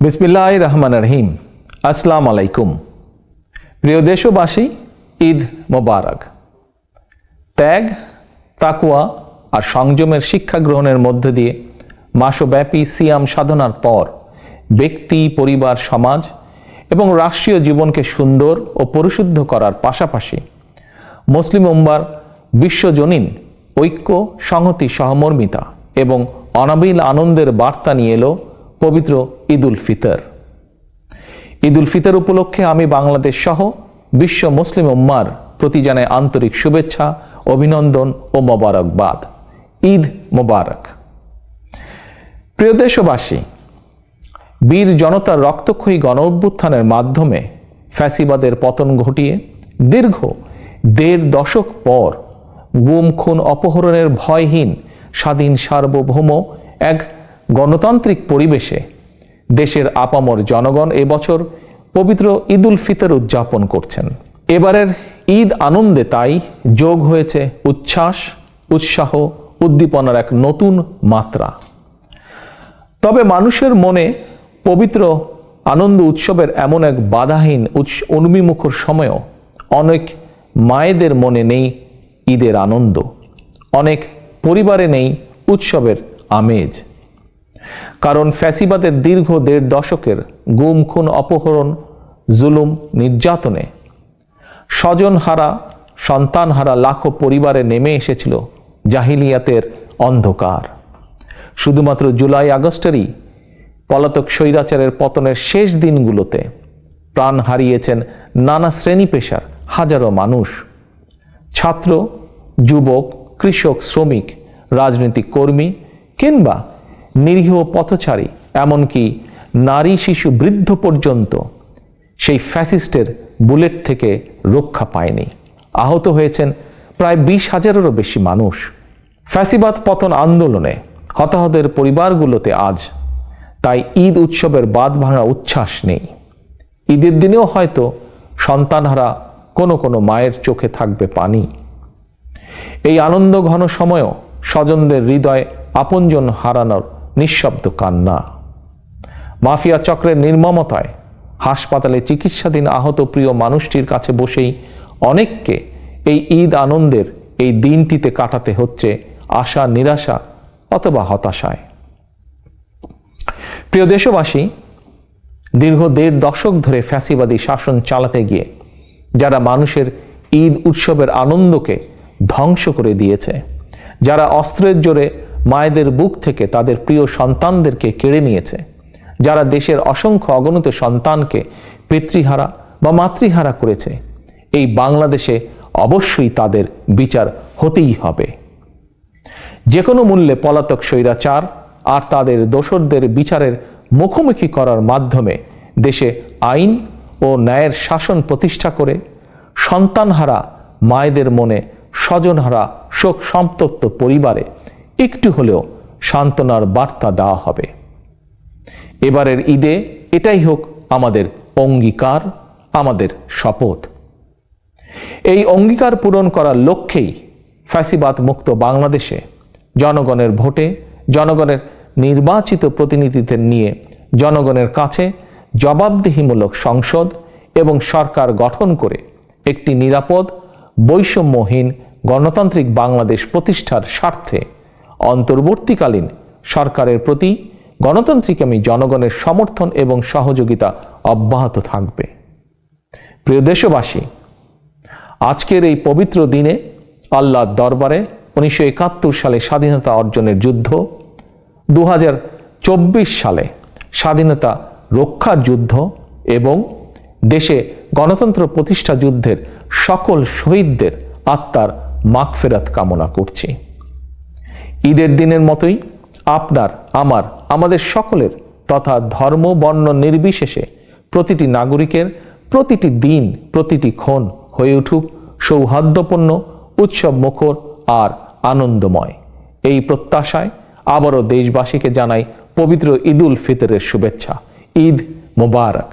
বিসমিল্লাহির রহমানির রহিম। আসসালামু আলাইকুম। প্রিয় দেশবাসী, ঈদ মোবারক। ত্যাগ, তাকওয়া আর সংযমের শিক্ষা গ্রহণের মধ্য দিয়ে মাসব্যাপী সিয়াম সাধনার পর ব্যক্তি, পরিবার, সমাজ এবং রাষ্ট্রীয় জীবনকে সুন্দর ও পরিশুদ্ধ করার পাশাপাশি মুসলিম উম্মার বিশ্বজনীন ঐক্য, সংহতি, সহমর্মিতা এবং অনাবিল আনন্দের বার্তা নিয়ে এলো পবিত্র ঈদ উল ফিতর। ঈদ উল ফিতর উপলক্ষে আমি বাংলাদেশ সহ বিশ্ব মুসলিম উম্মার প্রতি জানাই আন্তরিক শুভেচ্ছা, অভিনন্দন ও মোবারকবাদ। ঈদ মোবারক। প্রিয় দেশবাসী, বীর জনতার রক্তক্ষয়ী গণ অভ্যুত্থানের মাধ্যমে ফ্যাসিবাদের পতন ঘটিয়ে দীর্ঘ ১.৫ দশক পর গুম, খুন, অপহরণের ভয়হীন স্বাধীন সার্বভৌম এক গণতান্ত্রিক পরিবেশে দেশের আপামর জনগণ এবছর পবিত্র ঈদ উল ফিতর উদযাপন করছেন। এবারের ঈদ আনন্দে তাই যোগ হয়েছে উচ্ছ্বাস, উৎসাহ, উদ্দীপনার এক নতুন মাত্রা। তবে মানুষের মনে পবিত্র আনন্দ উৎসবের এমন এক বাধাহীন উন্মিমুখর সময়ও অনেক মায়েদের মনে নেই ঈদের আনন্দ, অনেক পরিবারে নেই উৎসবের আমেজ। কারণ ফ্যাসিবাদের দীর্ঘ ১.৫ দশকের গুম, খুন, অপহরণ, জুলুম, নির্যাতনে স্বজনহারা, সন্তানহারা লাখো পরিবারে নেমে এসেছিল জাহিলিয়াতের অন্ধকার। শুধুমাত্র জুলাই আগস্টেরই পলাতক স্বৈরাচারের পতনের শেষ দিনগুলোতে প্রাণ হারিয়েছেন নানা শ্রেণী পেশার হাজারো মানুষ। ছাত্র, যুবক, কৃষক, শ্রমিক, রাজনৈতিক কর্মী কিংবা নিরীহ পথচারী, এমনকি নারী, শিশু, বৃদ্ধ পর্যন্ত সেই ফ্যাসিস্টের বুলেট থেকে রক্ষা পায়নি। আহত হয়েছেন প্রায় ২০,০০০-এরও বেশি মানুষ। ফ্যাসিবাদ পতন আন্দোলনে হতাহতের পরিবারগুলোতে আজ তাই ঈদ উৎসবের বাঁধ ভাঙা উচ্ছ্বাস নেই। ঈদের দিনেও হয়তো সন্তানহারা কোনো মায়ের চোখে থাকবে পানি। এই আনন্দ ঘন সময়ও স্বজনদের হৃদয়ে আপনজন হারানোর নিঃশব্দ কান্না। মাফিয়া চক্রের নির্মমতায় হাসপাতালে চিকিৎসাধীন আহত প্রিয় মানুষটির কাছে বসেই অনেককে এই ঈদ আনন্দের এই দিনটিতে কাটাতে হচ্ছে আশা, নিরাশা অথবা হতাশায়। প্রিয় দেশবাসী, দীর্ঘ ১.৫ দশক ধরে ফ্যাসিবাদী শাসন চালাতে গিয়ে যারা মানুষের ঈদ উৎসবের আনন্দকে ধ্বংস করে দিয়েছে, যারা অস্ত্রের জোরে মায়েদের বুক থেকে তাদের প্রিয় সন্তানদেরকে কেড়ে নিয়েছে, যারা দেশের অসংখ্য অগণিত সন্তানকে পিতৃহারা বা মাতৃহারা করেছে, এই বাংলাদেশে অবশ্যই তাদের বিচার হতেই হবে। যে কোনো মূল্যে পলাতক স্বৈরাচার আর তাদের দোসরদের বিচারের মুখোমুখি করার মাধ্যমে দেশে আইন ও ন্যায়ের শাসন প্রতিষ্ঠা করে সন্তানহারা মায়েদের মনে, স্বজনহারা শোক সন্তপ্ত পরিবারে একটু হলেও সান্ত্বনার বার্তা দেওয়া হবে। এবারের ঈদে এটাই হোক আমাদের অঙ্গীকার, আমাদের শপথ। এই অঙ্গীকার পূরণ করার লক্ষ্যেই ফ্যাসিবাদ মুক্ত বাংলাদেশে জনগণের ভোটে, জনগণের নির্বাচিত প্রতিনিধিদের নিয়ে জনগণের কাছে জবাবদিহিমূলক সংসদ এবং সরকার গঠন করে একটি নিরাপদ, বৈষম্যহীন গণতান্ত্রিক বাংলাদেশ প্রতিষ্ঠার স্বার্থে অন্তর্বর্তীকালীন সরকারের প্রতি গণতান্ত্রিকামী জনগণের সমর্থন এবং সহযোগিতা অব্যাহত থাকবে। প্রিয় দেশবাসী, আজকের এই পবিত্র দিনে আল্লাহর দরবারে ১৯৭১ সালে স্বাধীনতা অর্জনের যুদ্ধ, ২০২৪ সালে স্বাধীনতা রক্ষার যুদ্ধ এবং দেশে গণতন্ত্র প্রতিষ্ঠা যুদ্ধের সকল শহীদদের আত্মার মাগফিরাত কামনা করছি। ঈদের দিনের মতোই আপনার, আমাদের সকলের তথা ধর্ম, বর্ণ নির্বিশেষে প্রতিটি নাগরিকের প্রতিটি দিন, প্রতিটি ক্ষণ হয়ে উঠুক সৌহার্দ্যপূর্ণ, উৎসব মুখর আর আনন্দময়। এই প্রত্যাশায় আবারও দেশবাসীকে জানাই পবিত্র ঈদ উল ফিতরের শুভেচ্ছা। ঈদ মোবারক।